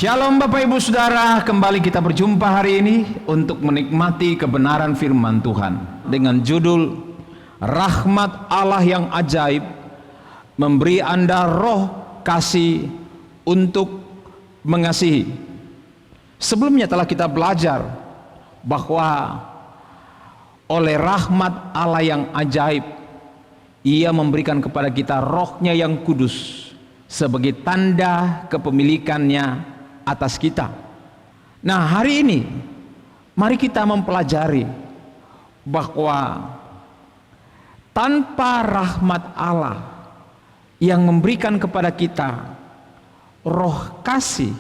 Shalom Bapak Ibu Saudara, kembali kita berjumpa hari ini untuk menikmati kebenaran firman Tuhan dengan judul Rahmat Allah yang ajaib memberi Anda roh kasih untuk mengasihi. Sebelumnya telah kita belajar bahwa oleh rahmat Allah yang ajaib Ia memberikan kepada kita rohnya yang kudus sebagai tanda kepemilikannya atas kita. Nah, hari ini mari kita mempelajari bahwa tanpa rahmat Allah yang memberikan kepada kita roh kasih,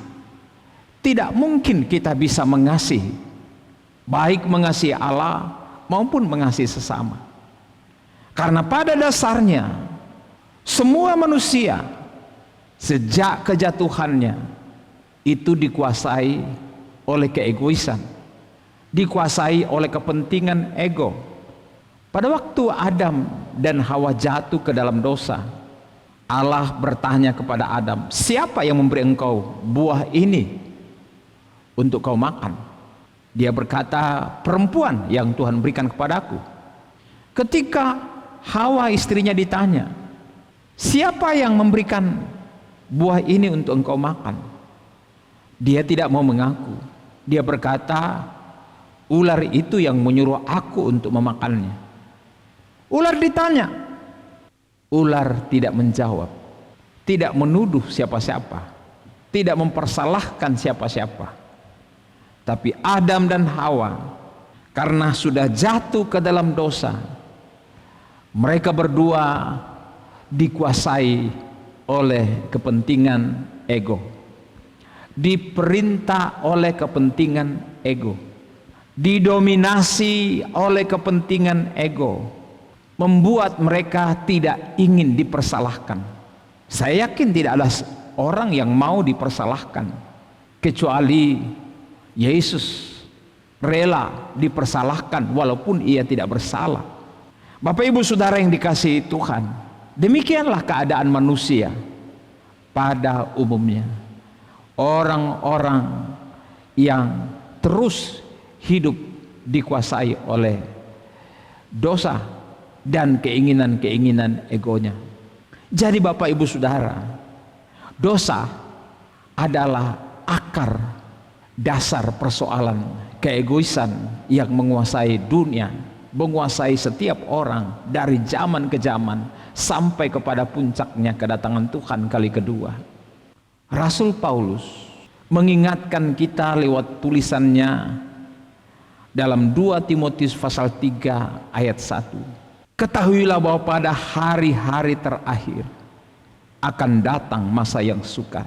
tidak mungkin kita bisa mengasihi, baik mengasihi Allah maupun mengasihi sesama. Karena pada dasarnya semua manusia sejak kejatuhannya itu dikuasai oleh keegoisan, dikuasai oleh kepentingan ego. Pada waktu Adam dan Hawa jatuh ke dalam dosa, Allah bertanya kepada Adam, siapa yang memberi engkau buah ini untuk kau makan? Dia berkata, perempuan yang Tuhan berikan kepadaku. Ketika Hawa istrinya ditanya, siapa yang memberikan buah ini untuk engkau makan? Dia tidak mau mengaku. Dia berkata, ular itu yang menyuruh aku untuk memakannya. Ular ditanya, ular tidak menjawab, tidak menuduh siapa-siapa, tidak mempersalahkan siapa-siapa. Tapi Adam dan Hawa karena sudah jatuh ke dalam dosa, mereka berdua dikuasai oleh kepentingan ego, diperintah oleh kepentingan ego, didominasi oleh kepentingan ego, membuat mereka tidak ingin dipersalahkan. Saya yakin tidak ada orang yang mau dipersalahkan kecuali Yesus rela dipersalahkan walaupun ia tidak bersalah. Bapak Ibu Saudara yang dikasihi Tuhan, demikianlah keadaan manusia pada umumnya. Orang-orang yang terus hidup dikuasai oleh dosa dan keinginan-keinginan egonya. Jadi Bapak Ibu Saudara, dosa adalah akar dasar persoalan keegoisan yang menguasai dunia, menguasai setiap orang dari zaman ke zaman sampai kepada puncaknya kedatangan Tuhan kali kedua. Rasul Paulus mengingatkan kita lewat tulisannya dalam 2 Timotius pasal 3 ayat 1. Ketahuilah bahwa pada hari-hari terakhir akan datang masa yang sukar.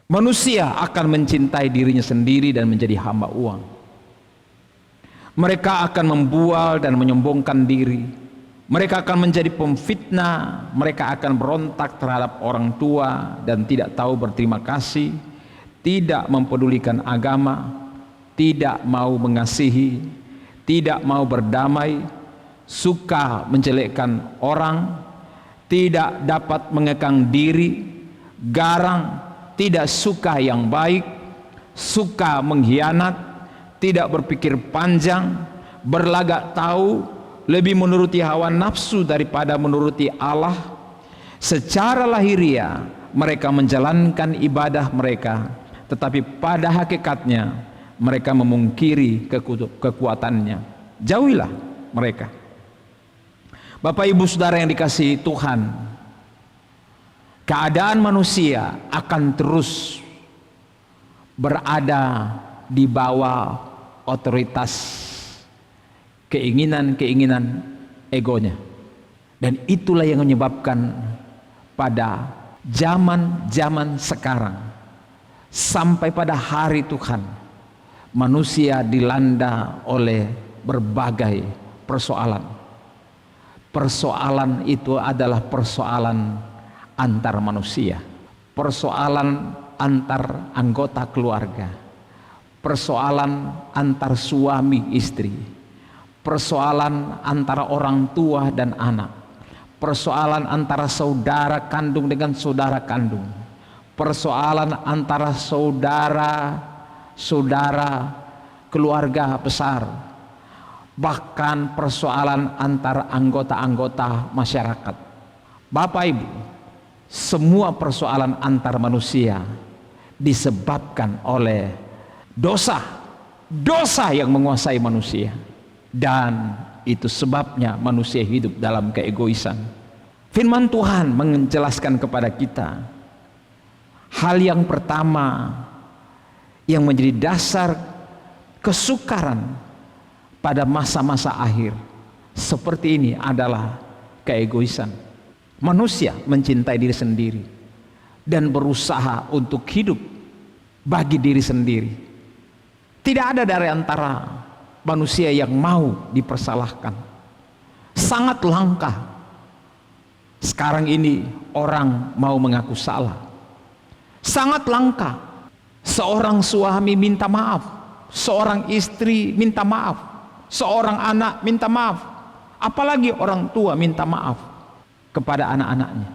Manusia akan mencintai dirinya sendiri dan menjadi hamba uang. Mereka akan membual dan menyombongkan diri. Mereka akan menjadi pemfitnah, mereka akan berontak terhadap orang tua dan tidak tahu berterima kasih, tidak mempedulikan agama, tidak mau mengasihi, tidak mau berdamai, suka menjelekkan orang, tidak dapat mengekang diri, garang, tidak suka yang baik, suka mengkhianat, tidak berpikir panjang, berlagak tahu, lebih menuruti hawa nafsu daripada menuruti Allah. Secara lahiriah mereka menjalankan ibadah mereka, tetapi pada hakikatnya mereka memungkiri kekuatannya. Jauhilah mereka. Bapak Ibu Saudara yang dikasihi Tuhan, keadaan manusia akan terus berada di bawah otoritas keinginan-keinginan egonya. Dan itulah yang menyebabkan pada zaman-zaman sekarang sampai pada hari Tuhan, manusia dilanda oleh berbagai persoalan. Persoalan itu adalah persoalan antar manusia, persoalan antar anggota keluarga, persoalan antar suami istri, persoalan antara orang tua dan anak, persoalan antara saudara kandung dengan saudara kandung, persoalan antara saudara-saudara, keluarga besar, bahkan persoalan antara anggota-anggota masyarakat. Bapak Ibu, semua persoalan antar manusia disebabkan oleh dosa yang menguasai manusia, dan itu sebabnya manusia hidup dalam keegoisan. Firman Tuhan menjelaskan kepada kita hal yang pertama yang menjadi dasar kesukaran pada masa-masa akhir seperti ini adalah keegoisan. Manusia mencintai diri sendiri dan berusaha untuk hidup bagi diri sendiri. Tidak ada dari antara manusia yang mau dipersalahkan. Sangat langka sekarang ini orang mau mengaku salah. Sangat langka seorang suami minta maaf, seorang istri minta maaf, seorang anak minta maaf, apalagi orang tua minta maaf kepada anak-anaknya.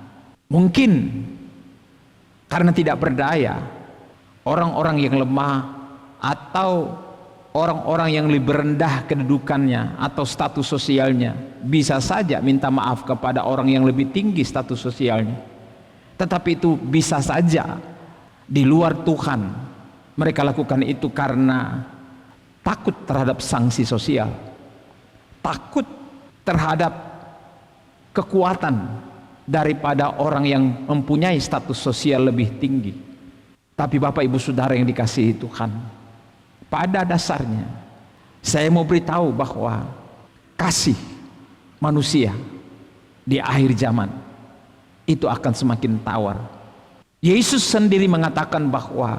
Mungkin karena tidak berdaya, orang-orang yang lemah atau orang-orang yang lebih rendah kedudukannya atau status sosialnya bisa saja minta maaf kepada orang yang lebih tinggi status sosialnya. Tetapi itu bisa saja di luar Tuhan. Mereka lakukan itu karena takut terhadap sanksi sosial, takut terhadap kekuatan daripada orang yang mempunyai status sosial lebih tinggi. Tapi Bapak Ibu Saudara yang dikasihi Tuhan, pada dasarnya saya mau beritahu bahwa kasih manusia di akhir zaman itu akan semakin tawar. Yesus sendiri mengatakan bahwa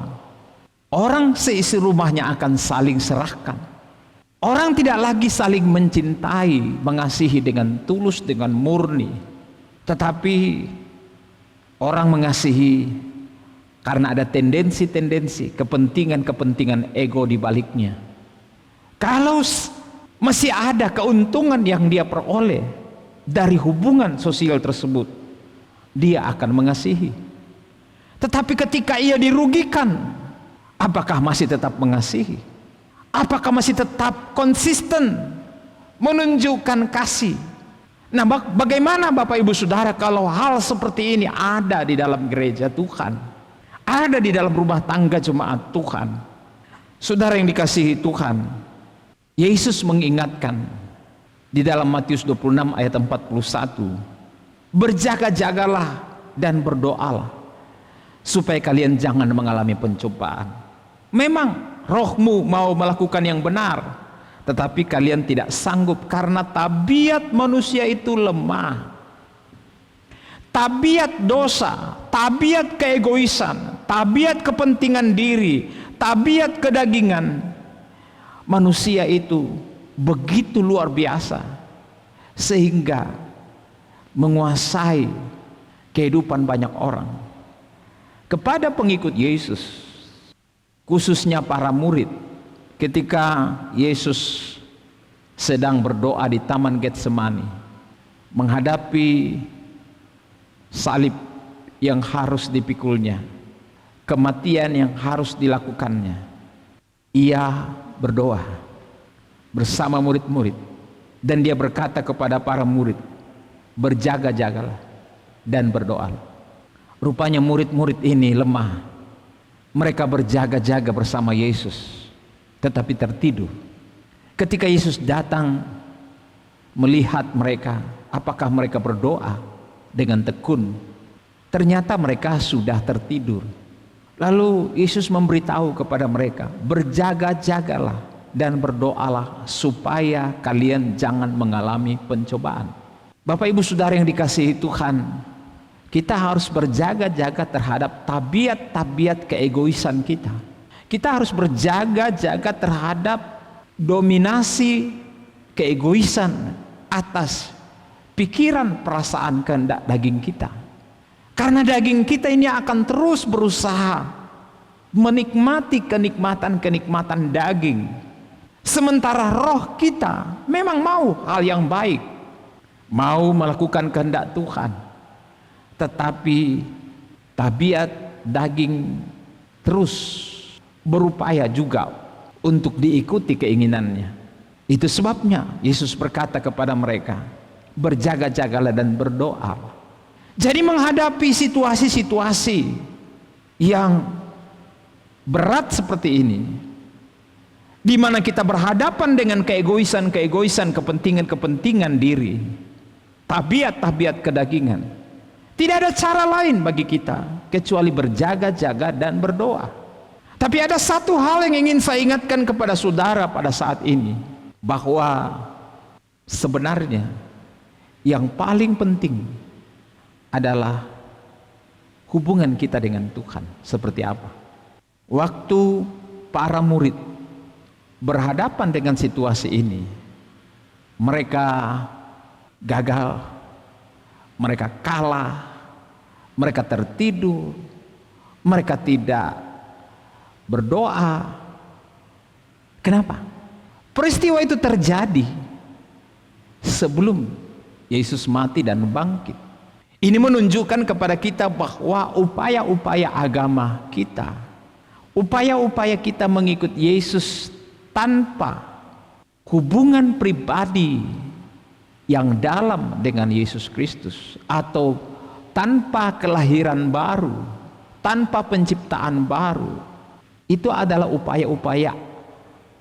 orang seisi rumahnya akan saling serahkan. Orang tidak lagi saling mencintai, mengasihi dengan tulus, dengan murni, tetapi orang mengasihi karena ada tendensi-tendensi, kepentingan-kepentingan ego di baliknya. Kalau masih ada keuntungan yang dia peroleh dari hubungan sosial tersebut, dia akan mengasihi. Tetapi ketika ia dirugikan, apakah masih tetap mengasihi? Apakah masih tetap konsisten menunjukkan kasih? Nah, bagaimana Bapak Ibu Saudara kalau hal seperti ini ada di dalam gereja Tuhan, ada di dalam rumah tangga jemaat Tuhan? Saudara yang dikasihi Tuhan, Yesus mengingatkan di dalam Matius 26 ayat 41, berjaga-jagalah dan berdoalah supaya kalian jangan mengalami pencobaan. Memang rohmu mau melakukan yang benar, tetapi kalian tidak sanggup karena tabiat manusia itu lemah. Tabiat dosa, tabiat keegoisan, tabiat kepentingan diri, tabiat kedagingan manusia itu begitu luar biasa sehingga menguasai kehidupan banyak orang. Kepada pengikut Yesus, khususnya para murid, ketika Yesus sedang berdoa di Taman Getsemani menghadapi salib yang harus dipikulnya, kematian yang harus dilakukannya, ia berdoa bersama murid-murid dan dia berkata kepada para murid, berjaga-jagalah dan berdoalah. Rupanya murid-murid ini lemah. Mereka berjaga-jaga bersama Yesus, tetapi tertidur. Ketika Yesus datang melihat mereka, apakah mereka berdoa dengan tekun? Ternyata mereka sudah tertidur. Lalu Yesus memberitahu kepada mereka, berjaga-jagalah dan berdoalah supaya kalian jangan mengalami pencobaan. Bapak Ibu Saudara yang dikasihi Tuhan, kita harus berjaga-jaga terhadap tabiat-tabiat keegoisan kita. Kita harus berjaga-jaga terhadap dominasi keegoisan atas pikiran, perasaan, kehendak daging kita. Karena daging kita ini akan terus berusaha menikmati kenikmatan-kenikmatan daging. Sementara roh kita memang mau hal yang baik, mau melakukan kehendak Tuhan. Tetapi tabiat daging terus berupaya juga untuk diikuti keinginannya. Itu sebabnya Yesus berkata kepada mereka, berjaga-jagalah dan berdoa. Jadi menghadapi situasi-situasi yang berat seperti ini, di mana kita berhadapan dengan keegoisan-keegoisan, kepentingan-kepentingan diri, tabiat-tabiat kedagingan, tidak ada cara lain bagi kita kecuali berjaga-jaga dan berdoa. Tapi ada satu hal yang ingin saya ingatkan kepada saudara pada saat ini, bahwa sebenarnya yang paling penting adalah hubungan kita dengan Tuhan. Seperti apa? Waktu para murid berhadapan dengan situasi ini, mereka gagal, mereka kalah, mereka tertidur, mereka tidak berdoa. Kenapa? Peristiwa itu terjadi sebelum Yesus mati dan bangkit. Ini menunjukkan kepada kita bahwa upaya-upaya agama kita, upaya-upaya kita mengikut Yesus tanpa hubungan pribadi yang dalam dengan Yesus Kristus, atau tanpa kelahiran baru, tanpa penciptaan baru, itu adalah upaya-upaya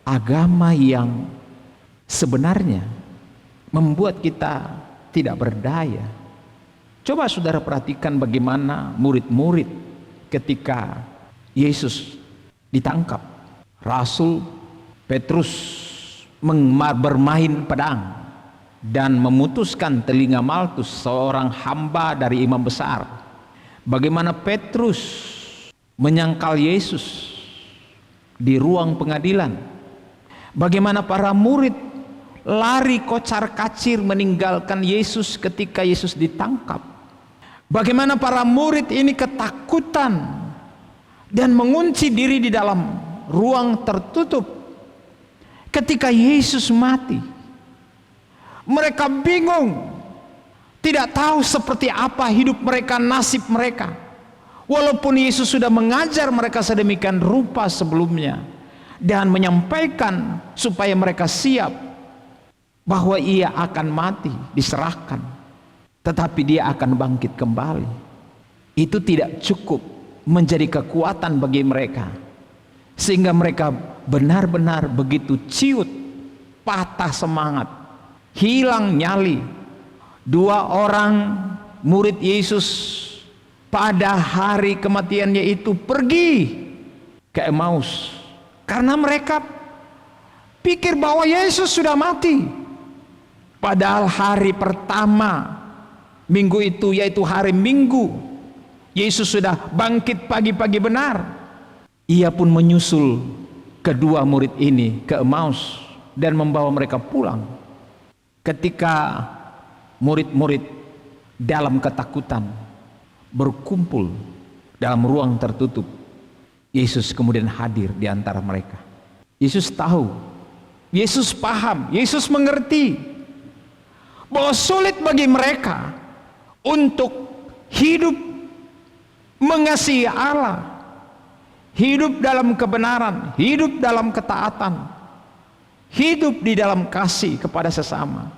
agama yang sebenarnya membuat kita tidak berdaya. Coba saudara perhatikan bagaimana murid-murid ketika Yesus ditangkap. Rasul Petrus bermain pedang dan memutuskan telinga Malkus, seorang hamba dari imam besar. Bagaimana Petrus menyangkal Yesus di ruang pengadilan. Bagaimana para murid lari kocar-kacir meninggalkan Yesus ketika Yesus ditangkap. Bagaimana para murid ini ketakutan dan mengunci diri di dalam ruang tertutup ketika Yesus mati. Mereka bingung, tidak tahu seperti apa hidup mereka, nasib mereka. Walaupun Yesus sudah mengajar mereka sedemikian rupa sebelumnya dan menyampaikan supaya mereka siap bahwa ia akan mati, diserahkan, tetapi dia akan bangkit kembali. Itu tidak cukup menjadi kekuatan bagi mereka, sehingga mereka benar-benar begitu ciut, patah semangat, hilang nyali. Dua orang murid Yesus pada hari kematiannya itu pergi ke Emmaus karena mereka pikir bahwa Yesus sudah mati. Padahal hari pertama minggu itu, yaitu hari Minggu, Yesus sudah bangkit pagi-pagi benar. Ia pun menyusul kedua murid ini ke Emmaus dan membawa mereka pulang. Ketika murid-murid dalam ketakutan berkumpul dalam ruang tertutup, Yesus kemudian hadir di antara mereka. Yesus tahu, Yesus paham, Yesus mengerti bahwa sulit bagi mereka untuk hidup mengasihi Allah, hidup dalam kebenaran, hidup dalam ketaatan, hidup di dalam kasih kepada sesama,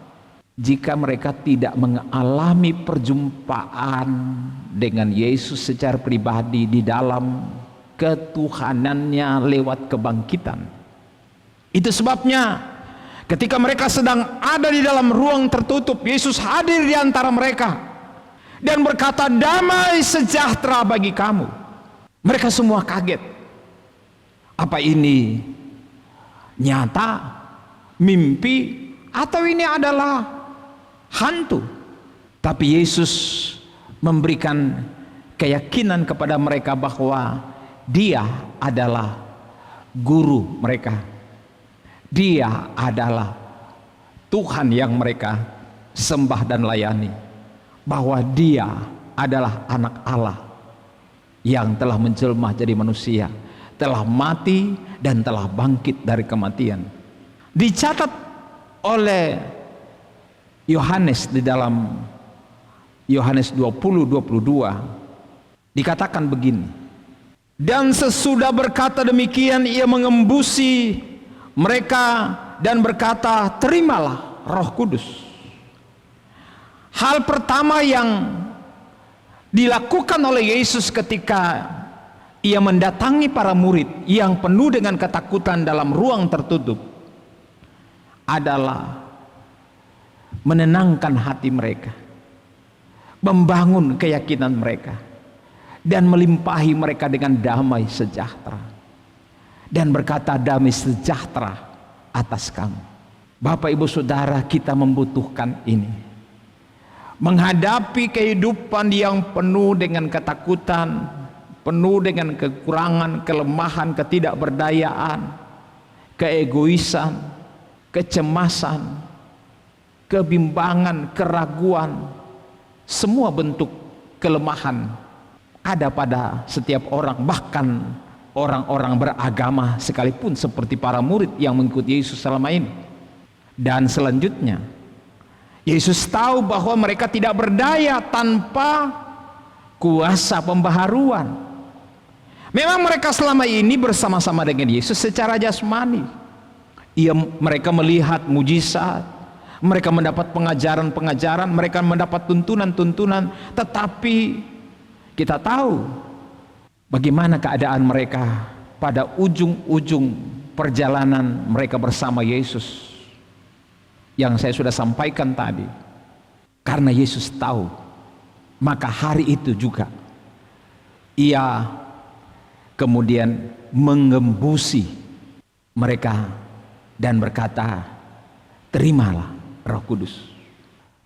jika mereka tidak mengalami perjumpaan dengan Yesus secara pribadi di dalam ketuhanannya lewat kebangkitan. Itu sebabnya ketika mereka sedang ada di dalam ruang tertutup, Yesus hadir di antara mereka dan berkata, damai sejahtera bagi kamu. Mereka semua kaget. Apa ini nyata, mimpi, atau ini adalah hantu? Tapi Yesus memberikan keyakinan kepada mereka bahwa Dia adalah guru mereka. Dia adalah Tuhan yang mereka sembah dan layani, bahwa Dia adalah anak Allah yang telah menjelma jadi manusia, telah mati dan telah bangkit dari kematian. Dicatat oleh Yohanes di dalam Yohanes 20:22 dikatakan begini, Dan sesudah berkata demikian, ia mengembusi mereka dan berkata, terimalah Roh Kudus. Hal pertama yang dilakukan oleh Yesus ketika ia mendatangi para murid yang penuh dengan ketakutan dalam ruang tertutup adalah menenangkan hati mereka, membangun keyakinan mereka, dan melimpahi mereka dengan damai sejahtera, dan berkata, damai sejahtera atas kamu. Bapak Ibu Saudara, kita membutuhkan ini. Menghadapi kehidupan yang penuh dengan ketakutan, penuh dengan kekurangan, kelemahan, ketidakberdayaan, keegoisan, kecemasan, kebimbangan, keraguan, semua bentuk kelemahan ada pada setiap orang, bahkan orang-orang beragama sekalipun seperti para murid yang mengikuti Yesus selama ini. Dan selanjutnya, Yesus tahu bahwa mereka tidak berdaya tanpa kuasa pembaharuan. Memang mereka selama ini bersama-sama dengan Yesus secara jasmani. Mereka melihat mujizat, mereka mendapat pengajaran-pengajaran, mereka mendapat tuntunan-tuntunan, tetapi kita tahu bagaimana keadaan mereka pada ujung-ujung perjalanan mereka bersama Yesus yang saya sudah sampaikan tadi. Karena Yesus tahu, maka hari itu juga ia kemudian mengembusi mereka dan berkata, terimalah Roh Kudus.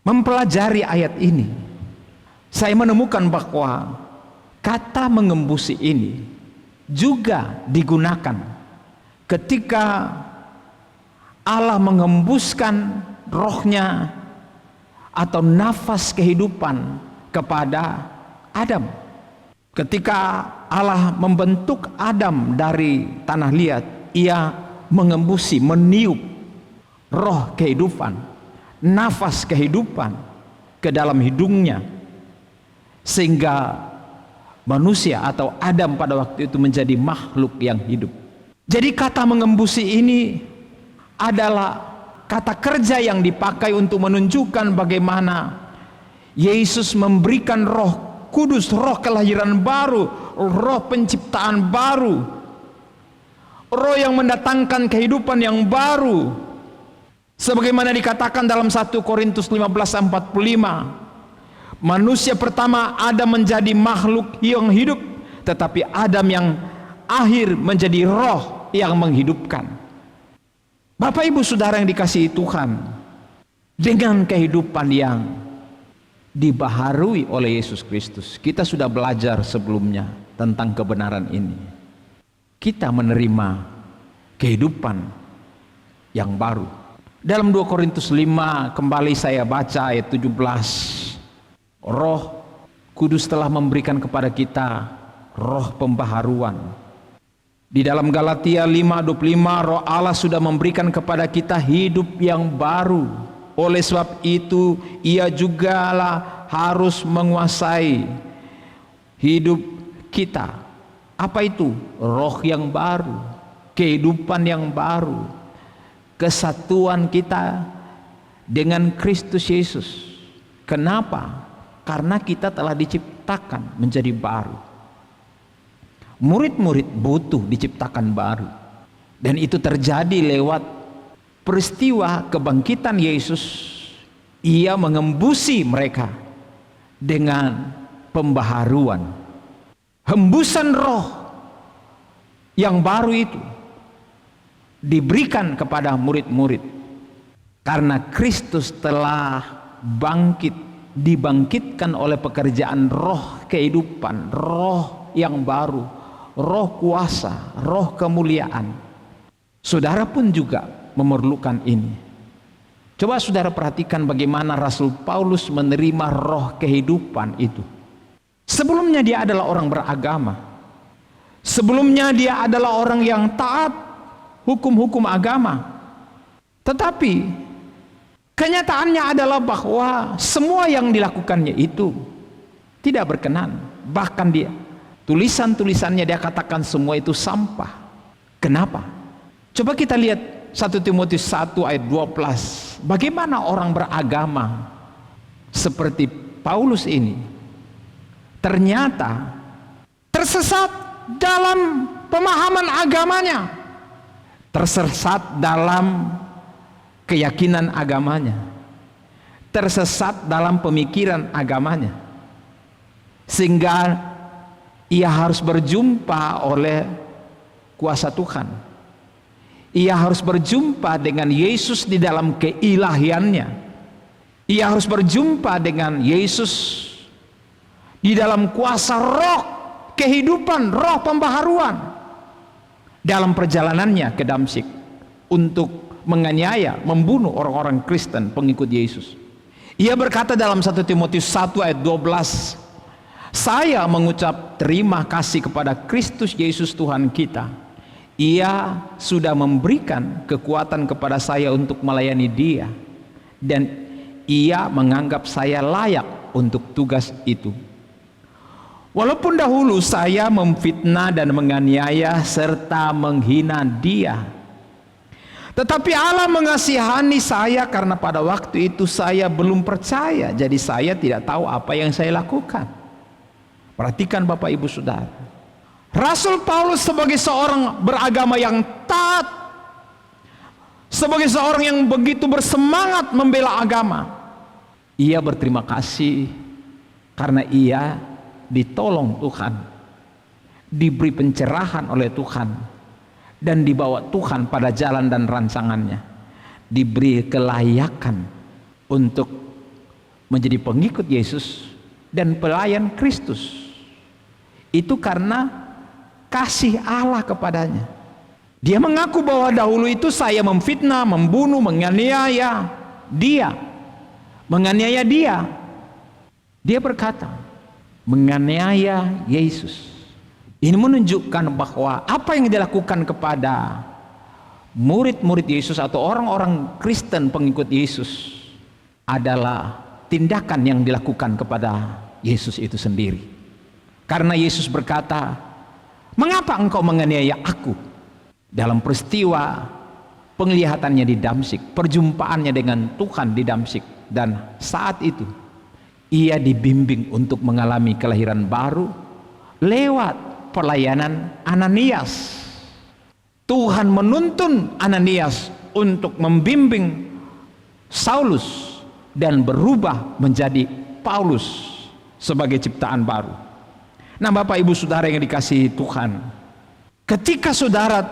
Mempelajari ayat ini, saya menemukan bahwa kata mengembusi ini juga digunakan ketika Allah mengembuskan rohnya atau nafas kehidupan kepada Adam. Ketika Allah membentuk Adam dari tanah liat, ia mengembusi, meniup roh kehidupan, nafas kehidupan ke dalam hidungnya, sehingga manusia atau Adam pada waktu itu menjadi makhluk yang hidup. Jadi kata mengembusi ini adalah kata kerja yang dipakai untuk menunjukkan bagaimana Yesus memberikan Roh Kudus, roh kelahiran baru, roh penciptaan baru, roh yang mendatangkan kehidupan yang baru. Sebagaimana dikatakan dalam 1 Korintus 15:45, manusia pertama Adam menjadi makhluk yang hidup, tetapi Adam yang akhir menjadi roh yang menghidupkan. Bapak Ibu Saudara yang dikasihi Tuhan, dengan kehidupan yang dibaharui oleh Yesus Kristus, kita sudah belajar sebelumnya tentang kebenaran ini. Kita menerima kehidupan yang baru. Dalam 2 Korintus 5, kembali saya baca ayat 17. Roh Kudus telah memberikan kepada kita roh pembaharuan. Di dalam Galatia 5:25, Roh Allah sudah memberikan kepada kita hidup yang baru. Oleh sebab itu ia jugalah harus menguasai hidup kita. Apa itu? Roh yang baru, kehidupan yang baru, kesatuan kita dengan Kristus Yesus. Kenapa? Karena kita telah diciptakan menjadi baru. Murid-murid butuh diciptakan baru, dan itu terjadi lewat peristiwa kebangkitan Yesus. Ia mengembusi mereka dengan pembaharuan. Hembusan roh yang baru itu diberikan kepada murid-murid karena Kristus telah dibangkitkan oleh pekerjaan roh kehidupan, roh yang baru, roh kuasa, roh kemuliaan. Saudara pun juga memerlukan ini. Coba saudara perhatikan bagaimana Rasul Paulus menerima roh kehidupan itu. Sebelumnya dia adalah orang beragama. Sebelumnya dia adalah orang yang taat hukum-hukum agama. Tetapi kenyataannya adalah bahwa semua yang dilakukannya itu tidak berkenan. Bahkan Tulisan-tulisannya dia katakan semua itu sampah. Kenapa? Coba kita lihat 1 Timotius 1 ayat 12. Bagaimana orang beragama seperti Paulus ini ternyata tersesat dalam pemahaman agamanya, tersesat dalam keyakinan agamanya, tersesat dalam pemikiran agamanya, sehingga ia harus berjumpa oleh kuasa Tuhan. Ia harus berjumpa dengan Yesus di dalam keilahiannya. Ia harus berjumpa dengan Yesus di dalam kuasa roh kehidupan, roh pembaharuan dalam perjalanannya ke Damsyik untuk menganiaya, membunuh orang-orang Kristen pengikut Yesus. Ia berkata dalam 1 Timotius 1 ayat 12, saya mengucap terima kasih kepada Kristus Yesus Tuhan kita. Ia sudah memberikan kekuatan kepada saya untuk melayani Dia, dan Ia menganggap saya layak untuk tugas itu. Walaupun dahulu saya memfitnah dan menganiaya serta menghina Dia, tetapi Allah mengasihani saya karena pada waktu itu saya belum percaya, jadi saya tidak tahu apa yang saya lakukan. Perhatikan Bapak Ibu Saudara, Rasul Paulus sebagai seorang beragama yang taat, sebagai seorang yang begitu bersemangat membela agama, ia berterima kasih karena ia ditolong Tuhan, diberi pencerahan oleh Tuhan, dan dibawa Tuhan pada jalan dan rancangannya, diberi kelayakan untuk menjadi pengikut Yesus dan pelayan Kristus. Itu karena kasih Allah kepadanya. Dia mengaku bahwa dahulu itu saya memfitnah, membunuh, menganiaya Dia. Menganiaya Dia. Dia berkata, menganiaya Yesus. Ini menunjukkan bahwa apa yang dilakukan kepada murid-murid Yesus atau orang-orang Kristen pengikut Yesus adalah tindakan yang dilakukan kepada Yesus itu sendiri. Karena Yesus berkata, mengapa engkau menganiaya aku? Dalam peristiwa penglihatannya di Damsyik, perjumpaannya dengan Tuhan di Damsyik, dan saat itu ia dibimbing untuk mengalami kelahiran baru lewat pelayanan Ananias. Tuhan menuntun Ananias untuk membimbing Saulus dan berubah menjadi Paulus sebagai ciptaan baru. Nah, Bapak Ibu Saudara yang dikasihi Tuhan, ketika saudara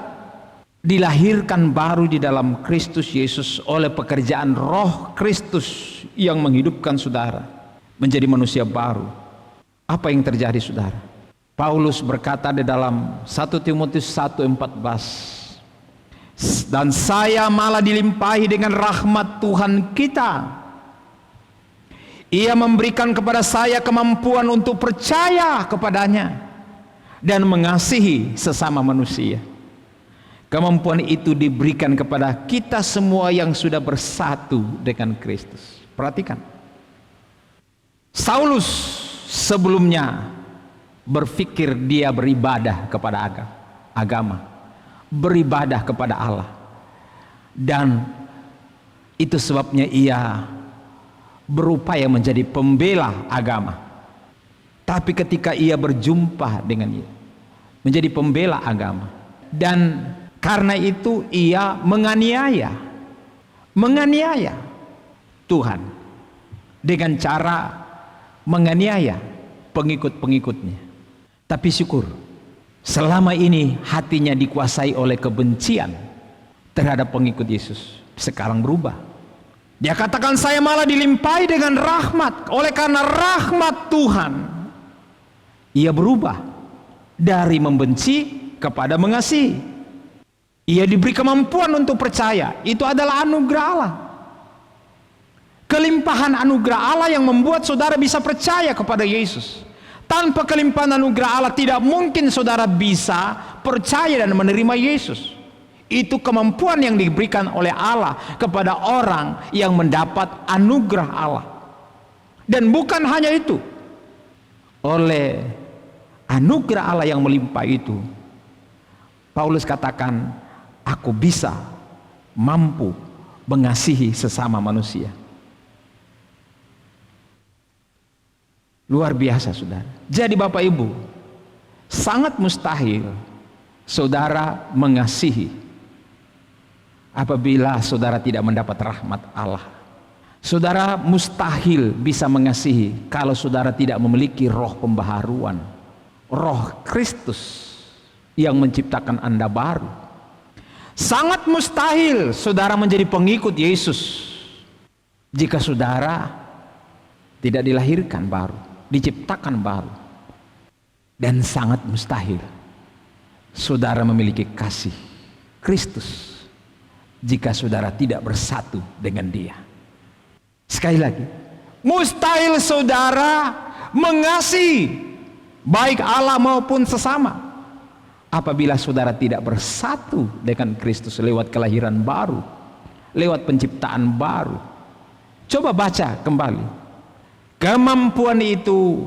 dilahirkan baru di dalam Kristus Yesus oleh pekerjaan Roh Kristus yang menghidupkan saudara menjadi manusia baru, apa yang terjadi saudara? Paulus berkata di dalam 1 Timotius 1:14, dan saya malah dilimpahi dengan rahmat Tuhan kita. Ia memberikan kepada saya kemampuan untuk percaya kepadanya dan mengasihi sesama manusia. Kemampuan itu diberikan kepada kita semua yang sudah bersatu dengan Kristus. Perhatikan, Saulus sebelumnya berpikir dia beribadah kepada agama, beribadah kepada Allah, dan itu sebabnya ia berupaya menjadi pembela agama. Tapi ketika ia berjumpa dengan ia, menjadi pembela agama, dan karena itu ia menganiaya Tuhan dengan cara menganiaya pengikut-pengikutnya. Tapi syukur, selama ini hatinya dikuasai oleh kebencian terhadap pengikut Yesus, sekarang berubah. Dia katakan, saya malah dilimpahi dengan rahmat. Oleh karena rahmat Tuhan, ia berubah dari membenci kepada mengasihi. Ia diberi kemampuan untuk percaya. Itu adalah anugerah Allah. Kelimpahan anugerah Allah yang membuat saudara bisa percaya kepada Yesus. Tanpa kelimpahan anugerah Allah tidak mungkin saudara bisa percaya dan menerima Yesus. Itu kemampuan yang diberikan oleh Allah kepada orang yang mendapat anugerah Allah. Dan bukan hanya itu, oleh anugerah Allah yang melimpah itu, Paulus katakan, aku bisa mampu mengasihi sesama manusia. Luar biasa, saudara. Jadi Bapak Ibu, sangat mustahil saudara mengasihi apabila saudara tidak mendapat rahmat Allah. Saudara mustahil bisa mengasihi kalau saudara tidak memiliki roh pembaharuan, roh Kristus yang menciptakan Anda baru. Sangat mustahil saudara menjadi pengikut Yesus jika saudara tidak dilahirkan baru, diciptakan baru. Dan sangat mustahil saudara memiliki kasih Kristus jika saudara tidak bersatu dengan Dia. Sekali lagi, mustahil saudara mengasihi baik Allah maupun sesama apabila saudara tidak bersatu dengan Kristus lewat kelahiran baru, lewat penciptaan baru. Coba baca kembali. Kemampuan itu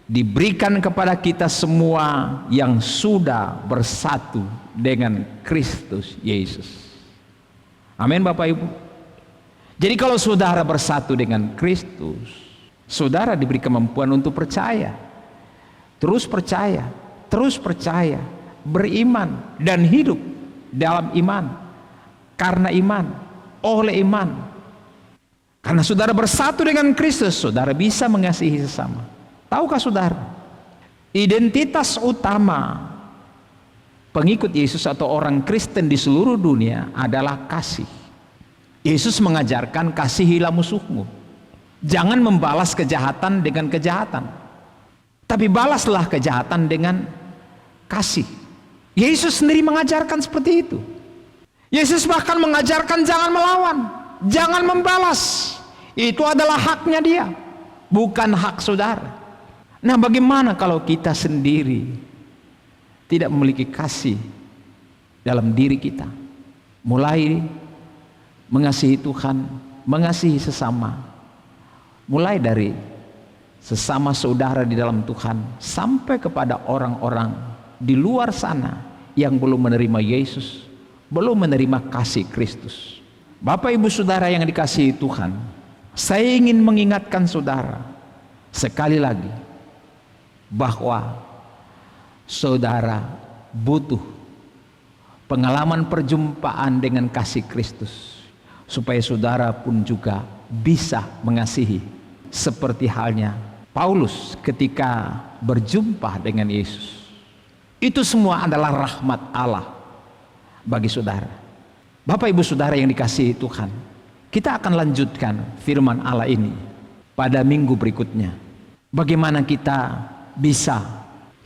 diberikan kepada kita semua yang sudah bersatu dengan Kristus Yesus. Amin Bapak Ibu. Jadi kalau saudara bersatu dengan Kristus, saudara diberi kemampuan untuk percaya, terus percaya, beriman dan hidup dalam iman, karena iman, oleh iman. Karena saudara bersatu dengan Kristus, saudara bisa mengasihi sesama. Tahukah saudara, identitas utama pengikut Yesus atau orang Kristen di seluruh dunia adalah kasih. Yesus mengajarkan, kasihilah musuhmu. Jangan membalas kejahatan dengan kejahatan, tapi balaslah kejahatan dengan kasih. Yesus sendiri mengajarkan seperti itu. Yesus bahkan mengajarkan jangan melawan, jangan membalas. Itu adalah haknya Dia, bukan hak saudara. Nah, bagaimana kalau kita sendiri tidak memiliki kasih dalam diri kita? Mulai mengasihi Tuhan, mengasihi sesama, mulai dari sesama saudara di dalam Tuhan sampai kepada orang-orang di luar sana yang belum menerima Yesus, belum menerima kasih Kristus. Bapak Ibu Saudara yang dikasihi Tuhan, saya ingin mengingatkan saudara sekali lagi bahwa saudara butuh pengalaman perjumpaan dengan kasih Kristus, supaya saudara pun juga bisa mengasihi seperti halnya Paulus ketika berjumpa dengan Yesus. Itu semua adalah rahmat Allah bagi saudara. Bapak Ibu Saudara yang dikasihi Tuhan, kita akan lanjutkan firman Allah ini pada minggu berikutnya. Bagaimana kita bisa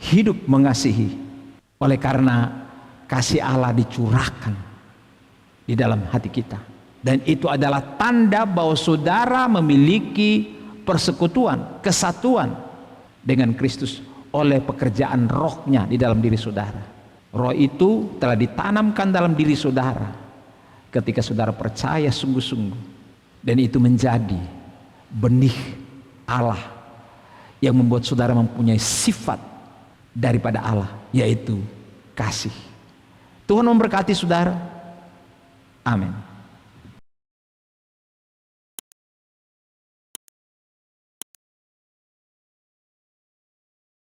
hidup mengasihi oleh karena kasih Allah dicurahkan di dalam hati kita. Dan itu adalah tanda bahwa saudara memiliki persekutuan, kesatuan dengan Kristus oleh pekerjaan rohnya di dalam diri saudara. Roh itu telah ditanamkan dalam diri saudara ketika saudara percaya sungguh-sungguh. Dan itu menjadi benih Allah yang membuat saudara mempunyai sifat daripada Allah, yaitu kasih. Tuhan memberkati saudara. Amin.